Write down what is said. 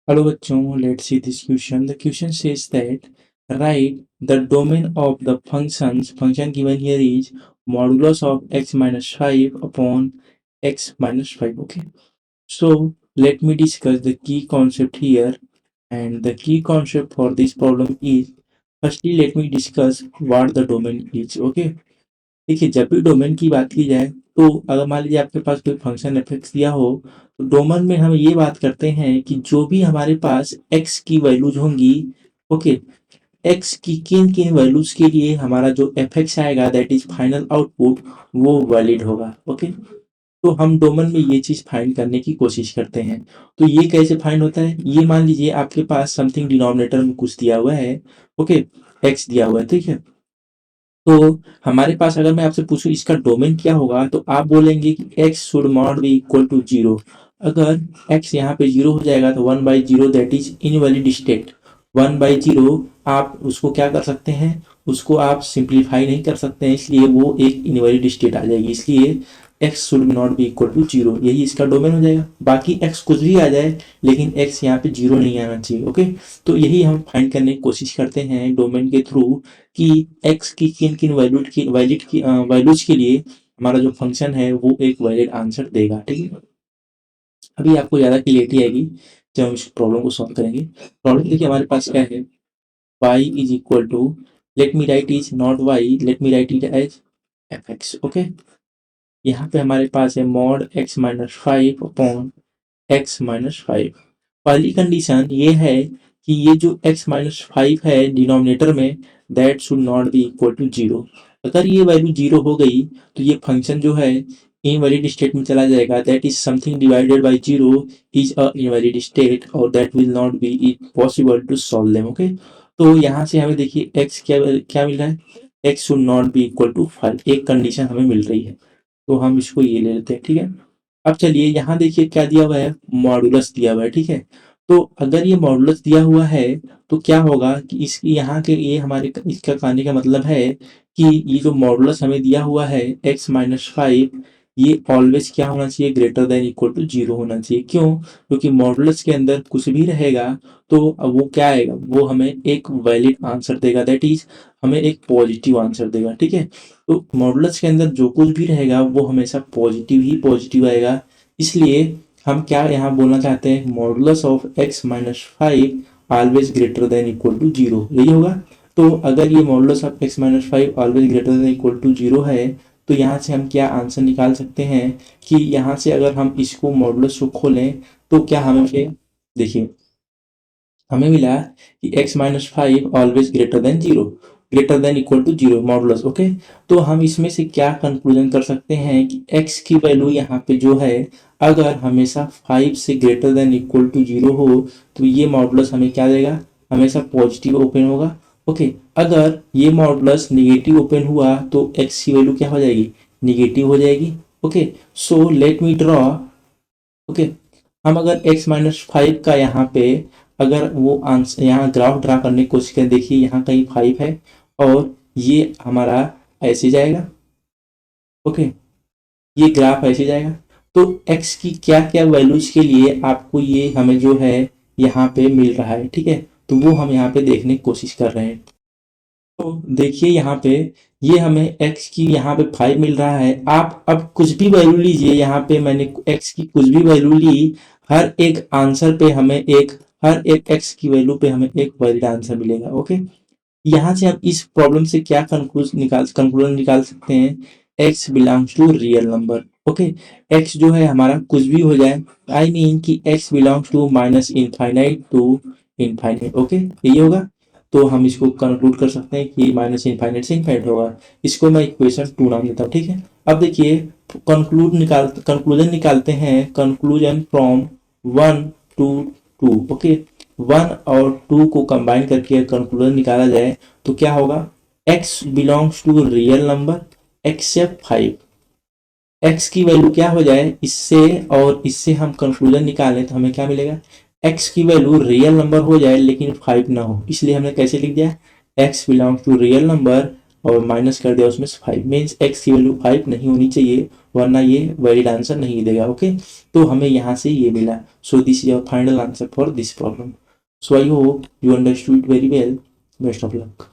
Hello बच्चों, let's see this question. The question says that write the domain of the function given here is modulus of x minus 5 upon x minus 5. Okay, so let me discuss the key concept here, and the key concept for this problem is, firstly let me discuss what the domain is. Okay, देखिए जब भी domain की बात की जाए तो अगर मान लीजिए आपके पास कोई फंक्शन एफ दिया हो, तो डोमेन में हम ये बात करते हैं कि जो भी हमारे पास एक्स की वैल्यूज होंगी, ओके, एक्स की किन किन वैल्यूज के लिए हमारा जो एफ आएगा दैट इज फाइनल आउटपुट, वो वैलिड होगा। ओके, तो हम डोमेन में ये चीज फाइंड करने की कोशिश करते हैं। तो ये कैसे फाइंड होता है, ये मान लीजिए आपके पास समथिंग डिनोमिनेटर में कुछ दिया हुआ है। ओके, एक्स दिया हुआ है, ठीक है। तो हमारे पास अगर मैं आपसे पूछूं इसका डोमेन क्या होगा, तो आप बोलेंगे कि x should not be equal to zero. अगर x यहाँ पे जीरो हो जाएगा तो 1/0 दैट इज इनवैलिड स्टेट। 1/0 आप उसको क्या कर सकते हैं, उसको आप सिंप्लीफाई नहीं कर सकते हैं, इसलिए वो एक इनवैलिड स्टेट आ जाएगी। इसलिए x should not be equal to zero, यही इसका डोमेन हो जाएगा। बाकी x कुछ भी आ जाए, लेकिन x यहाँ पे जीरो नहीं आना चाहिए। ओके, तो यही हम फाइंड करने की कोशिश करते हैं डोमेन के थ्रू कि x की किन किन वैल्यूज के लिए हमारा जो फंक्शन है वो एक वैलिड आंसर देगा। ठीक है, अभी आपको ज़्यादा क्लियरिटी आएगी जब हम इस प्रॉब्लम को सॉल्व करेंगे। प्रॉब्लम देखिए हमारे पास क्या है, y is equal to, let me write is not y, let me write it as f x. Okay, यहाँ पे हमारे पास है mod x minus 5 upon x minus 5। पहली कंडीशन ये है कि ये जो x माइनस 5 है डिनोमिनेटर में, that should not be equal to zero. अगर ये वैल्यू जीरो हो गई तो ये फंक्शन जो है इनवैलिड स्टेट में चला जाएगा। That is something divided by zero is a invalid state और that will not be it possible to solve them. Okay, तो यहाँ से हमें देखिए x क्या क्या मिल रहा है, x should not be equal to 5, एक कंडीशन हमें मिल रही है, तो हम इसको ये ले लेते हैं। ठीक है, अब चलिए यहाँ देखिए क्या दिया हुआ है, मॉडुलस दिया हुआ है। ठीक है, तो अगर ये मॉडुलस दिया हुआ है तो क्या होगा कि इसकी यहाँ के ये हमारे इसका कहने का मतलब है कि ये जो मॉडुलस हमें दिया हुआ है x माइनस 5, ये ऑलवेज क्या होना चाहिए, greater than equal to zero होना चाहिए। क्यों, क्योंकि मॉडुलस के अंदर कुछ भी रहेगा तो अब वो क्या आएगा, वो हमें एक वैलिड आंसर देगा, दैट इज हमें एक पॉजिटिव आंसर देगा। ठीक है, तो मॉडुलस के अंदर जो कुछ भी रहेगा वो हमेशा पॉजिटिव ही पॉजिटिव आएगा। इसलिए हम क्या यहाँ बोलना चाहते हैं, modulus of x minus 5 always greater than equal to zero, यही होगा। तो अगर ये modulus of x minus 5 always greater than equal to zero है, तो यहाँ से हम क्या आंसर निकाल सकते हैं कि यहाँ से अगर हम इसको मॉडुलस को खोलें तो क्या हमें देखिए हमें मिला कि x minus 5 always greater than zero, greater than equal to zero modulus. Okay, तो हम इसमें से क्या कंक्लूजन कर सकते हैं कि x की वैल्यू यहाँ पे जो है, अगर हमेशा 5 से greater than equal to zero हो तो ये मॉडुलस हमें क्या देगा, हमेशा पॉजिटिव ओपन होगा। ओके, अगर ये मॉडुलस निगेटिव ओपन हुआ तो x की वैल्यू क्या हो जाएगी, निगेटिव हो जाएगी। Okay, so let me draw. Okay, हम अगर x माइनस 5 का यहाँ पे अगर वो आंसर यहाँ ग्राफ ड्रा करने की कोशिश करें, देखिए यहाँ कहीं 5 है और ये हमारा ऐसे जाएगा। ओके, ये ग्राफ ऐसे जाएगा, तो x की क्या क्या वैल्यूज के लिए आपको ये हमें जो है यहाँ पे मिल रहा है। ठीक है, तो वो हम यहाँ पे देखने की कोशिश कर रहे हैं। तो देखिए यहाँ पे ये हमें x की यहाँ पे 5 मिल रहा है। आप अब कुछ भी वैल्यू लीजिए, यहाँ पे मैंने x की कुछ भी वैल्यू ली, हर एक आंसर पे हमें एक, हर एक x की वैल्यू पे हमें एक वैलिड आंसर मिलेगा। ओके, यहाँ से हम इस प्रॉब्लम से क्या कंक्लूजन निकाल सकते हैं, x belongs to real number. Okay, x जो है हमारा कुछ भी हो जाए, आई मीन कि x belongs to minus infinite to infinite. Okay, यही होगा। तो हम इसको कंक्लूड कर सकते हैं कि माइनस इनफाइनाइट से इनफाइनाइट होगा। इसको मैं इक्वेशन 2 नाम देता हूँ। ठीक है, अब देखिए कंक्लूजन निकालते हैं, कंक्लूजन फ्रॉम 1 टू 2। ओके, 1 और 2 को कंबाइन करके कंक्लूजन निकाला जाए तो क्या होगा, x belongs to real number except 5। x की वैल्यू क्या हो जाए, इससे और इससे हम कंक्लूजन निकालें तो हमें क्या मिलेगा, x की वैल्यू रियल नंबर हो जाए लेकिन 5 ना हो, इसलिए हमने कैसे लिख दिया, x belongs to real number और माइनस कर दिया उसमें से 5, मीन्स x की वैल्यू 5 नहीं होनी चाहिए, वरना ये वैलिड आंसर नहीं देगा। ओके, तो हमें यहाँ से ये मिला। So this is your final answer for this problem. So I hope you understood very well. Best of luck.